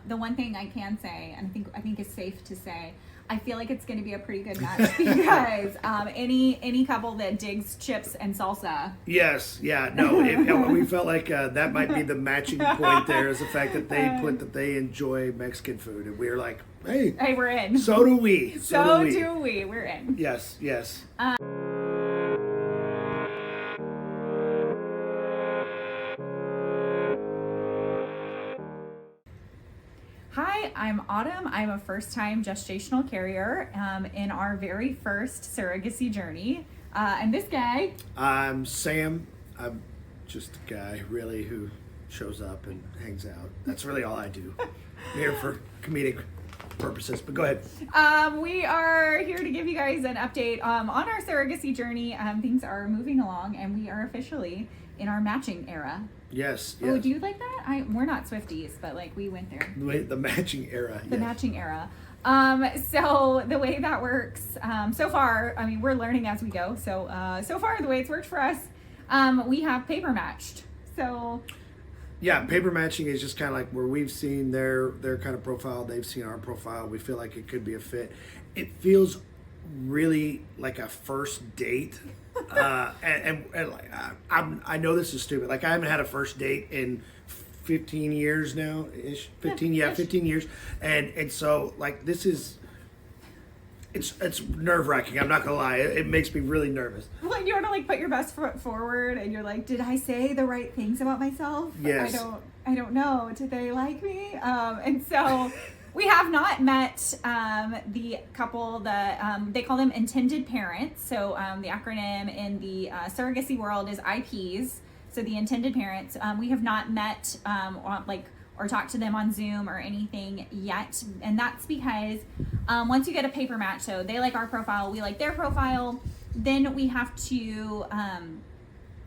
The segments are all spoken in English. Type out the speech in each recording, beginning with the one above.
The one thing I can say, and I think it's safe to say, I feel like it's going to be a pretty good match because any couple that digs chips and salsa. Yes, yeah, no, we felt like that might be the matching point there, is the fact that they put that they enjoy Mexican food, and we were like, hey, we're in. So do we. So do we. We're in. Yes, yes. Hi, I'm Autumn. I'm a first-time gestational carrier in our very first surrogacy journey. And this guy... I'm Sam. I'm just a guy, really, who shows up and hangs out. That's really all I do. I'm here for comedic purposes, but go ahead. We are here to give you guys an update on our surrogacy journey. Things are moving along, and we are officially in our matching era. Yes. Oh, do you like that? We're not Swifties, but like we went there. The matching era. The matching era. So the way that works, so far, I mean, we're learning as we go. So far, the way it's worked for us, we have paper matched. So. Yeah, paper matching is just kind of like where we've seen their kind of profile, they've seen our profile. We feel like it could be a fit. It feels really like a first date. And like, I know this is stupid. Like, I haven't had a first date in 15 years now, ish. 15 years. And so like this is, it's nerve-wracking. I'm not gonna lie. It makes me really nervous. Well, you want to like put your best foot forward, and you're like, did I say the right things about myself? Yes. I don't know. Did they like me? And so we have not met the couple that they call them intended parents. So the acronym in the surrogacy world is IPs. So the intended parents. We have not met or talked to them on Zoom or anything yet. And that's because once you get a paper match, so they like our profile, we like their profile, then we have to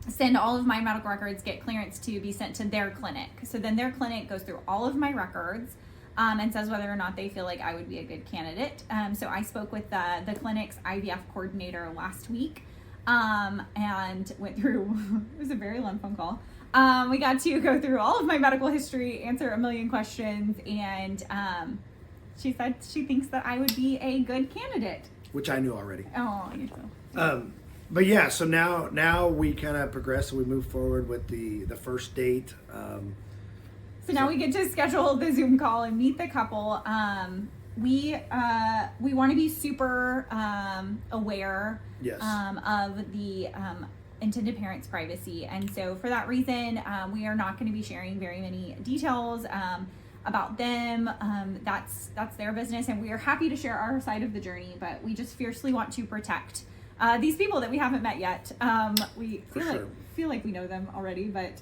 send all of my medical records, get clearance to be sent to their clinic. So then their clinic goes through all of my records and says whether or not they feel like I would be a good candidate. So I spoke with the clinic's IVF coordinator last week and went through, it was a very long phone call. We got to go through all of my medical history, answer a million questions, and she said she thinks that I would be a good candidate. Which I knew already. Oh, I knew so. But yeah, so now we kind of progress and we move forward with the first date. So now we get to schedule the Zoom call and meet the couple. We want to be super aware Yes. of the intended parents' privacy, and so for that reason, we are not going to be sharing very many details about them. That's their business, and we are happy to share our side of the journey, but we just fiercely want to protect these people that we haven't met yet. We feel like we know them already, but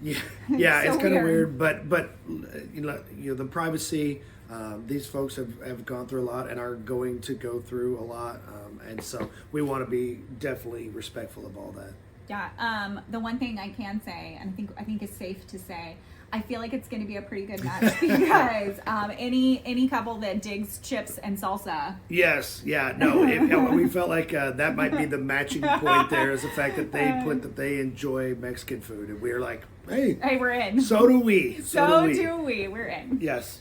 yeah, so it's kind of weird, but you know the privacy. These folks have gone through a lot and are going to go through a lot, and so we want to be definitely respectful of all that. Yeah. The one thing I can say, and I think it's safe to say, I feel like it's going to be a pretty good match because any couple that digs chips and salsa. Yes, yeah, no, we felt like that might be the matching point there, is the fact that they put that they enjoy Mexican food, and we were like, hey, we're in. So do we. So do we. We're in. Yes.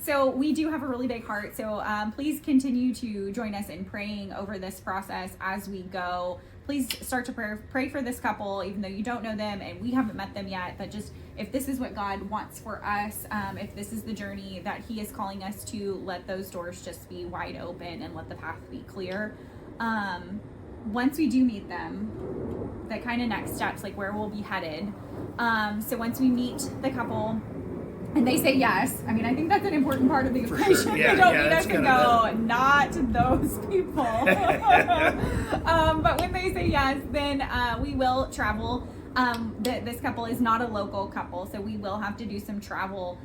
So we do have a really big heart. So please continue to join us in praying over this process as we go. Please start to pray for this couple, even though you don't know them and we haven't met them yet. But just if this is what God wants for us, if this is the journey that He is calling us to, let those doors just be wide open and let the path be clear. Once we do meet them, the kind of next steps, like where we'll be headed. So once we meet the couple and they say yes, I mean, I think that's an important part of the equation. Sure. Yeah, they don't need us to go, not those people. But when they say yes, then we will travel. This couple is not a local couple, so we will have to do some travel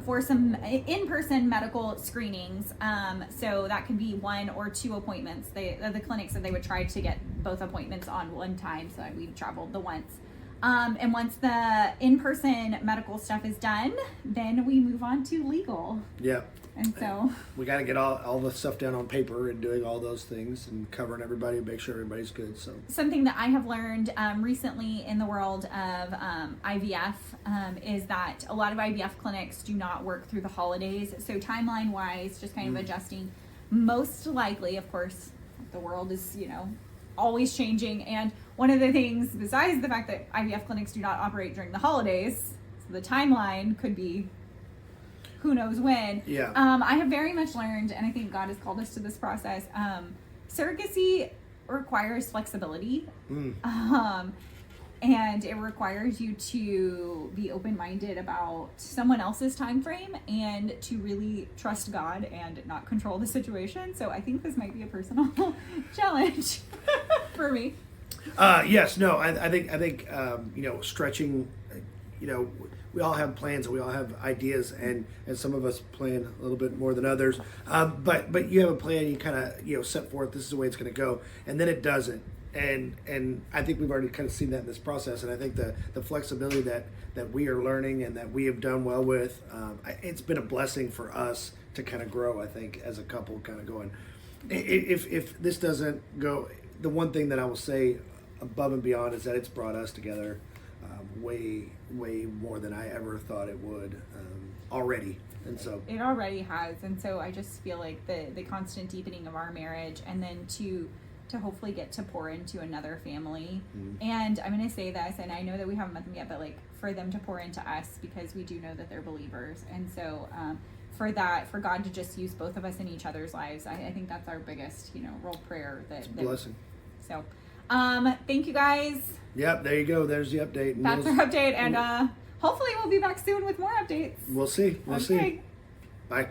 for some in-person medical screenings. So that could be 1 or 2 appointments. The clinic said they would try to get both appointments on one time, so we've traveled the once. And once the in-person medical stuff is done, then we move on to legal. Yeah. And so we got to get all the stuff down on paper and doing all those things and covering everybody, make sure everybody's good. So something that I have learned recently in the world of IVF is that a lot of IVF clinics do not work through the holidays. So timeline wise, just kind of adjusting. Most likely, of course, the world is, always changing. And one of the things, besides the fact that IVF clinics do not operate during the holidays, so the timeline could be who knows when. Yeah. I have very much learned, and I think God has called us to this process. Surrogacy requires flexibility. And it requires you to be open-minded about someone else's time frame and to really trust God and not control the situation. So I think this might be a personal challenge for me. Yes, no, I think stretching, we all have plans and we all have ideas, and some of us plan a little bit more than others. But you have a plan, you kind of set forth, this is the way it's going to go, and then it doesn't. And I think we've already kind of seen that in this process, and I think the flexibility that we are learning and that we have done well with, it's been a blessing for us to kind of grow, I think, as a couple, kind of going, if this doesn't go, the one thing that I will say above and beyond is that it's brought us together way more than I ever thought it would already. And so it already has. And so I just feel like the constant deepening of our marriage, and then to hopefully get to pour into another family. And I'm going to say this, and I know that we haven't met them yet, but like for them to pour into us, because we do know that they're believers. And so for God to just use both of us in each other's lives, I think that's our biggest, real prayer. It's a blessing. So thank you guys. Yep, there you go. There's the update. And that's our update. And hopefully we'll be back soon with more updates. We'll see. We'll see. Bye.